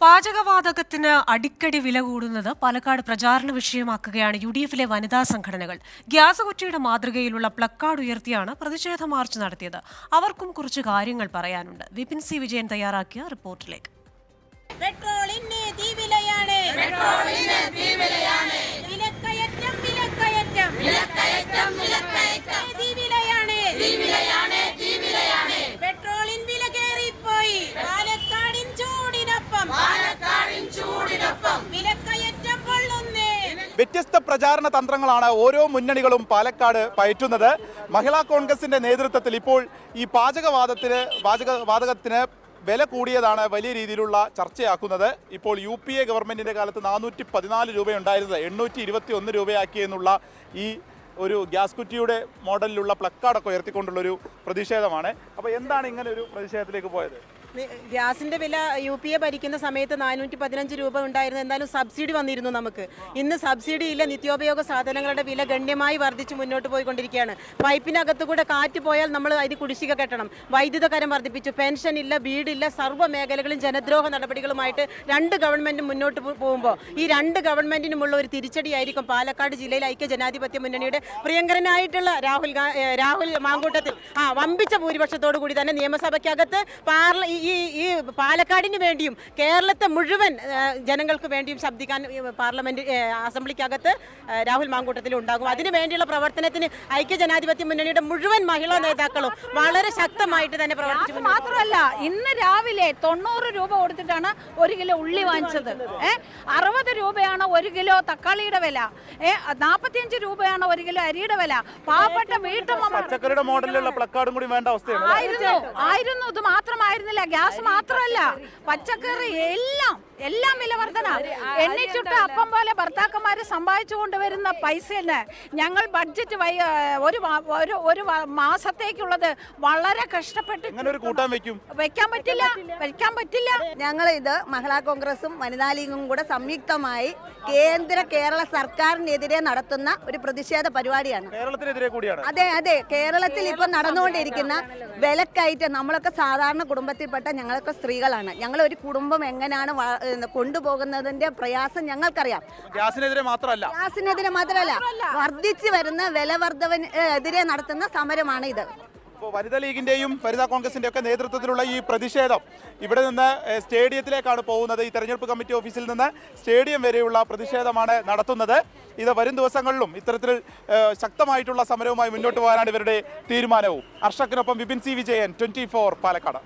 പാചകവാതകത്തിന് അടിക്കടി വില കൂടുന്നത് പാലക്കാട് പ്രചാരണ വിഷയമാക്കുകയാണ് യുഡിഎഫിലെ വനിതാ സംഘടനകൾ. ഗ്യാസ് കുറ്റിയുടെ മാതൃകയിലുള്ള പ്ലക്കാർഡ് ഉയർത്തിയാണ് പ്രതിഷേധ മാർച്ച് നടത്തിയത്. അവർക്കും കുറച്ച് കാര്യങ്ങൾ പറയാനുണ്ട്. വിപിൻ സി വിജയൻ തയ്യാറാക്കിയ റിപ്പോർട്ടിലേക്ക്. പെട്രോളിന് തീവിലയാണ്, പെട്രോളിന് തീവിലയാണ്, വിലക്കയറ്റം വിലക്കയറ്റം വിലക്കയറ്റം വിലക്കയറ്റം തീവിലയാണ്, തീവിലയാണ്, തീവിലയാണ്. പെട്രോളിൻ വില കയറിപ്പോയി, പാലക്കാടിൻ ചൂടിനൊപ്പം, പാലക്കാടിൻ ചൂടിനൊപ്പം വിലക്കയറ്റം കൊള്ളുന്നേ. വ്യത്യസ്ത പ്രചാരണ തന്ത്രങ്ങളാണ് ഓരോ മുന്നണികളും പാലക്കാട് പയറ്റുന്നത്. മഹിളാ കോൺഗ്രസിന്റെ നേതൃത്വത്തിൽ ഇപ്പോൾ ഈ പാചകവാതകത്തിന് വില കൂടിയതാണ് വലിയ രീതിയിലുള്ള ചർച്ചയാക്കുന്നത്. ഇപ്പോൾ UPA ഗവൺമെന്റിന്റെ കാലത്ത് 414 രൂപയുണ്ടായിരുന്നത് 821 രൂപയാക്കിയെന്നുള്ള ഈ ഒരു ഗ്യാസ് കുറ്റിയുടെ മോഡലിലുള്ള പ്ലക്കാർഡൊക്കെ ഉയർത്തിക്കൊണ്ടുള്ളൊരു പ്രതിഷേധമാണ്. അപ്പോൾ എന്താണ് ഇങ്ങനെ ഒരു പ്രതിഷേധത്തിലേക്ക് പോയത്? ഗ്യാസിന്റെ വില UPA ഭരിക്കുന്ന സമയത്ത് 415 രൂപ ഉണ്ടായിരുന്നു. എന്തായാലും സബ്സിഡി വന്നിരുന്നു നമുക്ക്. ഇന്ന് സബ്സിഡി ഇല്ല. നിത്യോപയോഗ സാധനങ്ങളുടെ വില ഗണ്യമായി വർദ്ധിച്ച് മുന്നോട്ട് പോയിക്കൊണ്ടിരിക്കുകയാണ്. പൈപ്പിനകത്ത് കൂടെ കാറ്റ് പോയാൽ നമ്മൾ അതിന് കുടിശ്ശിക കെട്ടണം. വൈദ്യുത കരം വർദ്ധിപ്പിച്ചു. പെൻഷൻ ഇല്ല, വീടില്ല. സർവ്വ മേഖലകളും ജനദ്രോഹ നടപടികളുമായിട്ട് രണ്ട് ഗവൺമെന്റും മുന്നോട്ട് പോകുമ്പോൾ ഈ രണ്ട് ഗവൺമെന്റിനുമുള്ള ഒരു തിരിച്ചടിയായിരിക്കും പാലക്കാട് ജില്ലയിൽ ഐക്യ ജനാധിപത്യ മുന്നണിയുടെ പ്രിയങ്കരനായിട്ടുള്ള രാഹുൽ മാങ്കൂട്ടത്തിൽ വമ്പിച്ച ഭൂരിപക്ഷത്തോടു കൂടി തന്നെ നിയമസഭയ്ക്കകത്ത് ഈ പാലക്കാടിന് വേണ്ടിയും കേരളത്തെ മുഴുവൻ ജനങ്ങൾക്ക് വേണ്ടിയും ശബ്ദിക്കാൻ പാർലമെന്റ് അസംബ്ലിക്കകത്ത് രാഹുൽ മാങ്കൂട്ടത്തിൽ ഉണ്ടാകും. അതിനു വേണ്ടിയുള്ള പ്രവർത്തനത്തിന് ഐക്യ ജനാധിപത്യ മുന്നണിയുടെ മുഴുവൻ മഹിളാ നേതാക്കളും വളരെ ശക്തമായിട്ട് തന്നെ പ്രവർത്തിച്ചു. മാത്രമല്ല, ഇന്ന് രാവിലെ 90 രൂപ കൊടുത്തിട്ടാണ് 1 കിലോ ഉള്ളി വാങ്ങിച്ചത്. 60 രൂപയാണ് 1 കിലോ തക്കാളിയുടെ വില. 45 രൂപയാണ് 1 കിലോ അരിയുടെ വില. പാവപ്പെട്ട വീട്ടമ്മ പച്ചക്കറിയുടെ മോഡലിലുള്ള പ്ലക്കാർഡും കൂടി വേണ്ട അവസ്ഥയാണ്. ആയിരുന്നു. ഇത് മാത്രമായിരുന്നില്ല, ഗ്യാസ് മാത്രമല്ല, പച്ചക്കറി എല്ലാം വില വർധന. എണ്ണിച്ചുട്ട അപ്പം പോലെ ഭർത്താക്കന്മാര് സമ്പാദിച്ചു കൊണ്ടുവരുന്ന പൈസന് ഞങ്ങൾ ബഡ്ജറ്റ് ഒരു മാസത്തേക്കുള്ളത് വളരെ കഷ്ടപ്പെട്ട് വെക്കാൻ പറ്റില്ല. ഞങ്ങൾ ഇത് മഹിളാ കോൺഗ്രസും വനിതാ ലീഗും കൂടെ സംയുക്തമായി കേരള സർക്കാരിനെതിരെ നടത്തുന്ന ഒരു പ്രതിഷേധ പരിപാടിയാണ്. അതെ, കേരളത്തിൽ ഇപ്പൊ നടന്നുകൊണ്ടിരിക്കുന്ന വിലക്കയറ്റം. നമ്മളൊക്കെ സാധാരണ കുടുംബത്തിൽപ്പെട്ട ഞങ്ങളൊക്കെ സ്ത്രീകളാണ്. ഞങ്ങൾ ഒരു കുടുംബം എങ്ങനെയാണ് കൊണ്ടുപോകുന്നതിന്റെ പ്രയാസം ഞങ്ങൾക്കറിയാം. ഗ്യാസിനെതിരെ മാത്രമല്ല വർദ്ധിച്ചു വരുന്ന വില വർധനവിനെതിരെ നടത്തുന്ന സമരമാണ് ഇത്. വനിതാ ലീഗിന്റെയും വനിതാ കോൺഗ്രസിന്റെ ഒക്കെ നേതൃത്വത്തിലുള്ള ഈ പ്രതിഷേധം ഇവിടെ നിന്ന് സ്റ്റേഡിയത്തിലേക്കാണ് പോകുന്നത്. ഈ തെരഞ്ഞെടുപ്പ് കമ്മിറ്റി ഓഫീസിൽ നിന്ന് സ്റ്റേഡിയം വരെയുള്ള പ്രതിഷേധമാണ് നടത്തുന്നത്. ഇത് വരും ദിവസങ്ങളിലും ഇത്തരത്തിൽ ശക്തമായിട്ടുള്ള സമരവുമായി മുന്നോട്ട് പോകാനാണ് ഇവരുടെ തീരുമാനവും. അർഷക്കിനൊപ്പം വിപിൻ സി വിജയൻ, 24 പാലക്കാട്.